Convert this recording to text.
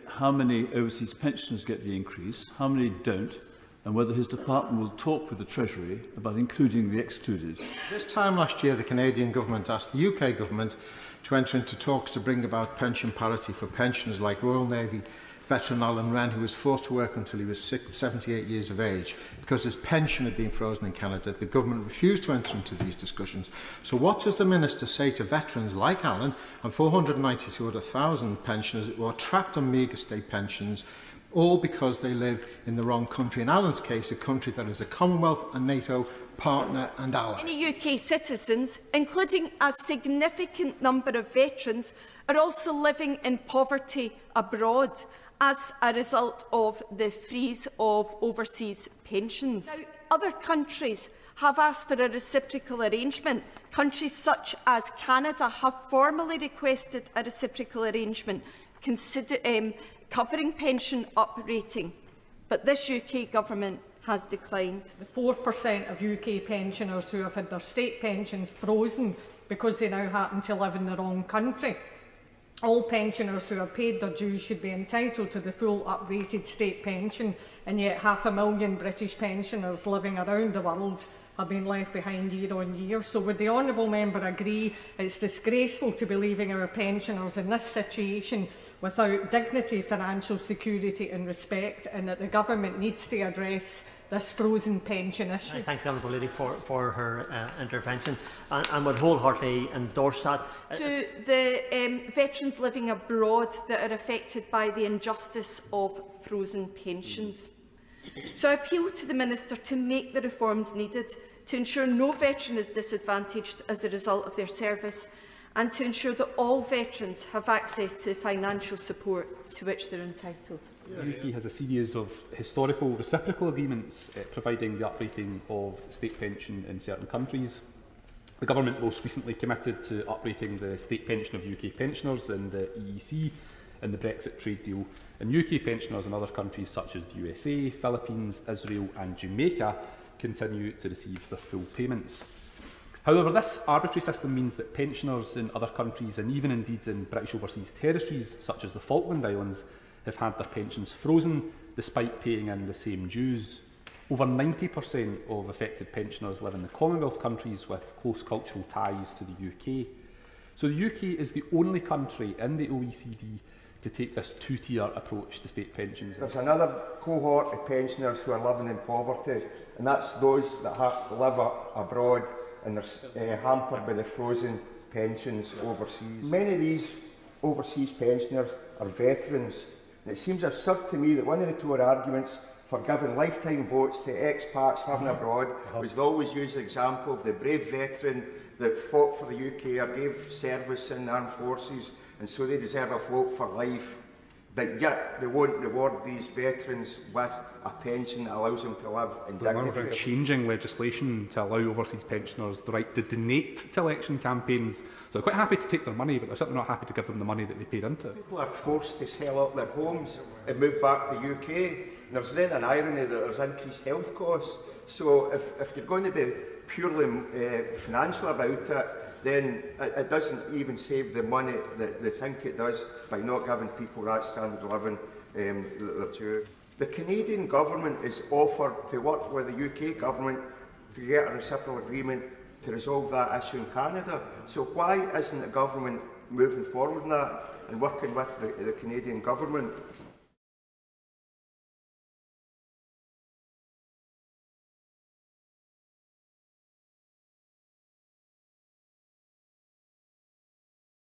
How many overseas pensioners get the increase, how many don't, and whether his department will talk with the Treasury about including the excluded. This time last year, the Canadian government asked the UK government to enter into talks to bring about pension parity for pensioners like Royal Navy veteran Alan Wren, who was forced to work until he was 78 years of age because his pension had been frozen in Canada. The government refused to enter into these discussions. So what does the Minister say to veterans like Alan and 492 other thousand pensioners who are trapped on meagre state pensions, all because they live in the wrong country? In Alan's case, a country that is a Commonwealth and NATO partner and ally. Many UK citizens, including a significant number of veterans, are also living in poverty abroad as a result of the freeze of overseas pensions. Now, other countries have asked for a reciprocal arrangement. Countries such as Canada have formally requested a reciprocal arrangement covering pension uprating, but this UK government has declined. The 4% of UK pensioners who have had their state pensions frozen because they now happen to live in the wrong country. All pensioners who have paid their dues should be entitled to the full uprated state pension, and yet 500,000 British pensioners living around the world have been left behind year on year. So would the honourable member agree it's disgraceful to be leaving our pensioners in this situation without dignity, financial security and respect, and that the government needs to address this frozen pension issue? I thank the honourable lady for her intervention and would wholeheartedly endorse that. To the veterans living abroad that are affected by the injustice of frozen pensions. So I appeal to the Minister to make the reforms needed to ensure no veteran is disadvantaged as a result of their service, and to ensure that all veterans have access to the financial support to which they are entitled. The UK has a series of historical reciprocal agreements providing the uprating of state pension in certain countries. The Government most recently committed to uprating the state pension of UK pensioners in the EEC in the Brexit trade deal, and UK pensioners in other countries such as the USA, Philippines, Israel and Jamaica continue to receive their full payments. However, this arbitrary system means that pensioners in other countries, and even indeed in British overseas territories such as the Falkland Islands, have had their pensions frozen despite paying in the same dues. Over 90% of affected pensioners live in the Commonwealth countries with close cultural ties to the UK. So the UK is the only country in the OECD to take this two-tier approach to state pensions. There's another cohort of pensioners who are living in poverty, and that's those that live abroad and they're hampered by the frozen pensions overseas. Many of these overseas pensioners are veterans, and it seems absurd to me that one of the Tory arguments for giving lifetime votes to expats living abroad was to always use the example of the brave veteran that fought for the UK or gave service in the armed forces, and so they deserve a vote for life. But yet they won't reward these veterans with a pension that allows them to live in dignity. We're changing legislation to allow overseas pensioners the right to donate to election campaigns. So they're quite happy to take their money, but they're certainly not happy to give them the money that they paid into it. People are forced to sell up their homes and move back to the UK. And there's then an irony that there's increased health costs. So if you're going to be purely financial about it, then it doesn't even save the money that they think it does by not giving people that standard of living that they're due. The Canadian government is offered to work with the UK government to get a reciprocal agreement to resolve that issue in Canada. So why isn't the government moving forward on that and working with the Canadian government?